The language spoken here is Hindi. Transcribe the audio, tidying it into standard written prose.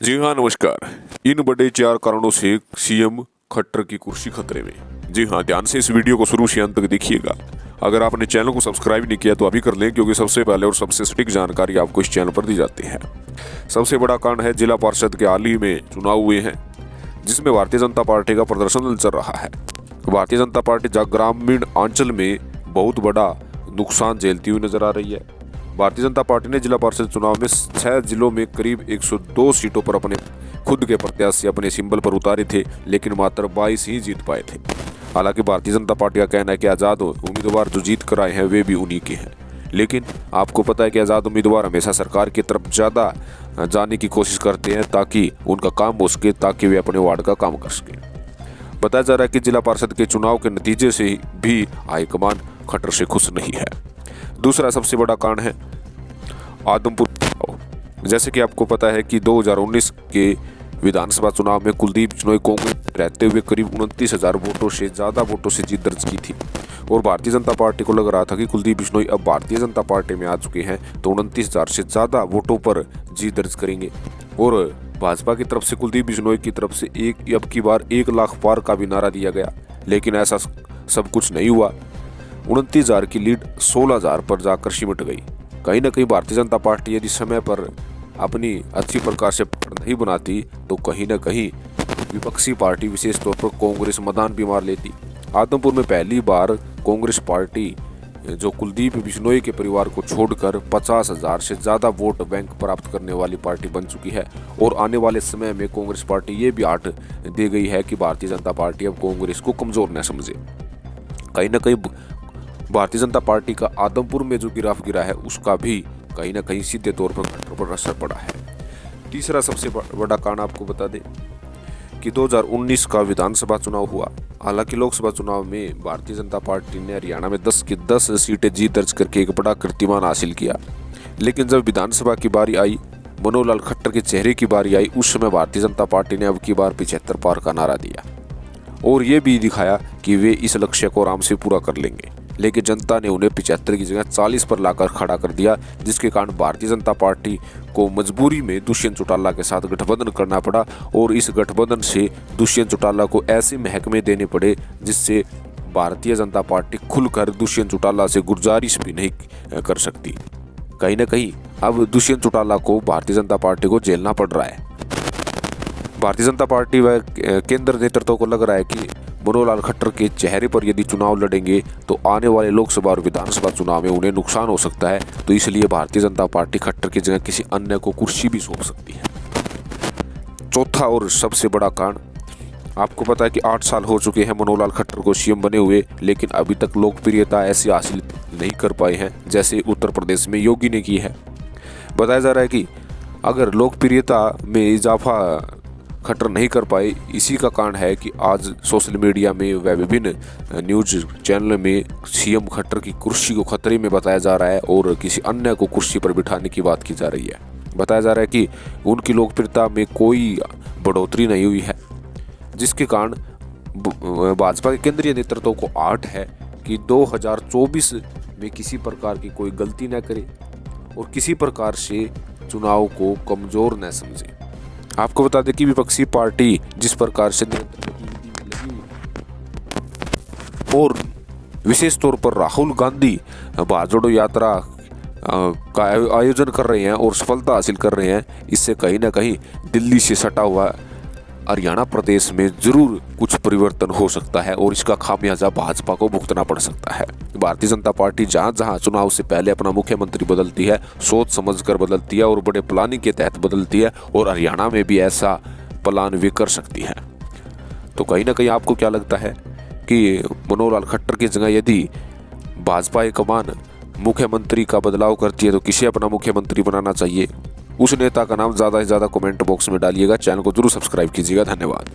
जी हाँ, नमस्कार। इन बड़े 4 कारणों से सीएम खट्टर की कुर्सी खतरे में। जी हाँ, ध्यान से इस वीडियो को शुरू से अंत तक देखिएगा। अगर आपने चैनल को सब्सक्राइब नहीं किया तो अभी कर लें, क्योंकि सबसे पहले और सबसे सटीक जानकारी आपको इस चैनल पर दी जाती है। सबसे बड़ा कारण है जिला पार्षद के हाल ही में चुनाव हुए हैं, जिसमें भारतीय जनता पार्टी का प्रदर्शन चल रहा है। भारतीय जनता पार्टी ग्रामीण अंचल में बहुत बड़ा नुकसान झेलती हुई नजर आ रही है। भारतीय जनता पार्टी ने जिला पार्षद चुनाव में 6 जिलों में करीब 102 सीटों पर अपने खुद के प्रत्याशी अपने सिंबल पर उतारे थे, लेकिन मात्र 22 ही जीत पाए थे। हालांकि भारतीय जनता पार्टी का कहना है कि आज़ाद उम्मीदवार जो जीत कर आए हैं वे भी उन्हीं के हैं, लेकिन आपको पता है कि आज़ाद उम्मीदवार हमेशा सरकार की तरफ ज़्यादा जाने की कोशिश करते हैं ताकि उनका काम हो सके, ताकि वे अपने वार्ड का काम कर सकें। बताया जा रहा है कि जिला पार्षद के चुनाव के नतीजे से भी हाईकमान खट्टर से खुश नहीं है। दूसरा सबसे बड़ा कारण है आदमपुर चुनाव। जैसे कि आपको पता है कि 2019 के विधानसभा चुनाव में कुलदीप बिश्नोई कांग्रेस रहते हुए करीब 29,000 वोटों से ज़्यादा वोटों से जीत दर्ज की थी, और भारतीय जनता पार्टी को लग रहा था कि कुलदीप बिश्नोई अब भारतीय जनता पार्टी में आ चुके हैं तो 29,000 से ज़्यादा वोटों पर जीत दर्ज करेंगे। और भाजपा की तरफ से कुलदीप बिश्नोई की तरफ से अब की बार 1 लाख पार का भी नारा दिया गया, लेकिन ऐसा सब कुछ नहीं हुआ। 29,000 की लीड 16,000 पर जाकर सिमट गई। कहीं ना कहीं भारतीय जनता पार्टी यदि समय पर अपनी अच्छी प्रकार से पकड़ नहीं बनाती तो कहीं ना कहीं विपक्षी पार्टी विशेष तौर पर कांग्रेस मैदान भी मार लेती। आदमपुर में पहली बार कांग्रेस पार्टी जो कुलदीप बिश्नोई के परिवार को छोड़कर 50,000 से ज़्यादा वोट बैंक प्राप्त करने वाली पार्टी बन चुकी है, और आने वाले समय में कांग्रेस पार्टी ये भी आठ दे गई है कि भारतीय जनता पार्टी अब कांग्रेस को कमज़ोर न समझे। कहीं ना कहीं भारतीय जनता पार्टी का आदमपुर में जो गिराफ गिरा है उसका भी कहीं ना कहीं सीधे तौर पर खट्टर पर असर पड़ा है। तीसरा सबसे बड़ा कारण आपको बता दें कि 2019 का विधानसभा चुनाव हुआ। हालांकि लोकसभा चुनाव में भारतीय जनता पार्टी ने हरियाणा में 10 की 10 सीटें जीत दर्ज करके एक बड़ा कीर्तिमान हासिल किया, लेकिन जब विधानसभा की बारी आई, मनोहर लाल खट्टर के चेहरे की बारी आई, उस समय भारतीय जनता पार्टी ने अब की बार 75 पार का नारा दिया और ये भी दिखाया कि वे इस लक्ष्य को आराम से पूरा कर लेंगे। लेकिन जनता ने उन्हें 75 की जगह 40 पर लाकर खड़ा कर दिया, जिसके कारण भारतीय जनता पार्टी को मजबूरी में दुष्यंत चौटाला के साथ गठबंधन करना पड़ा, और इस गठबंधन से दुष्यंत चौटाला को ऐसे महकमे देने पड़े जिससे भारतीय जनता पार्टी खुलकर दुष्यंत चौटाला से गुजारिश भी नहीं कर सकती। कहीं ना कहीं अब दुष्यंत चौटाला को भारतीय जनता पार्टी को झेलना पड़ रहा है। भारतीय जनता पार्टी व केंद्र नेतृत्व को लग रहा है कि मनोहर लाल खट्टर के चेहरे पर यदि चुनाव लड़ेंगे तो आने वाले लोकसभा और विधानसभा चुनाव में उन्हें नुकसान हो सकता है, तो इसलिए भारतीय जनता पार्टी खट्टर की जगह किसी अन्य को कुर्सी भी सौंप सकती है। चौथा और सबसे बड़ा कारण आपको पता है कि 8 साल हो चुके हैं मनोहर लाल खट्टर को सीएम बने हुए, लेकिन अभी तक लोकप्रियता ऐसी हासिल नहीं कर पाए हैं जैसे उत्तर प्रदेश में योगी ने की है। बताया जा रहा है कि अगर लोकप्रियता में इजाफा खट्टर नहीं कर पाए, इसी का कारण है कि आज सोशल मीडिया में व विभिन्न न्यूज चैनल में सीएम खट्टर की कुर्सी को खतरे में बताया जा रहा है और किसी अन्य को कुर्सी पर बिठाने की बात की जा रही है। बताया जा रहा है कि उनकी लोकप्रियता में कोई बढ़ोतरी नहीं हुई है, जिसके कारण भाजपा के केंद्रीय नेतृत्व को आट है कि 2024 में किसी प्रकार की कोई गलती न करे और किसी प्रकार से चुनाव को कमज़ोर न समझे। आपको बता दें कि विपक्षी पार्टी जिस प्रकार से लगी और विशेष तौर पर राहुल गांधी भारत जोड़ो यात्रा का आयोजन कर रहे हैं और सफलता हासिल कर रहे हैं, इससे कहीं ना कहीं दिल्ली से सटा हुआ हरियाणा प्रदेश में जरूर कुछ परिवर्तन हो सकता है और इसका खामियाजा भाजपा को भुगतना पड़ सकता है। भारतीय जनता पार्टी जहां जहां चुनाव से पहले अपना मुख्यमंत्री बदलती है, सोच समझकर बदलती है और बड़े प्लानिंग के तहत बदलती है, और हरियाणा में भी ऐसा प्लान वे कर सकती है। तो कहीं ना कहीं आपको क्या लगता है कि मनोहर लाल खट्टर की जगह यदि भाजपा कमान मुख्यमंत्री का बदलाव करती है तो किसे अपना मुख्यमंत्री बनाना चाहिए? उस नेता का नाम ज़्यादा से ज़्यादा कमेंट बॉक्स में डालिएगा। चैनल को जरूर सब्सक्राइब कीजिएगा। धन्यवाद।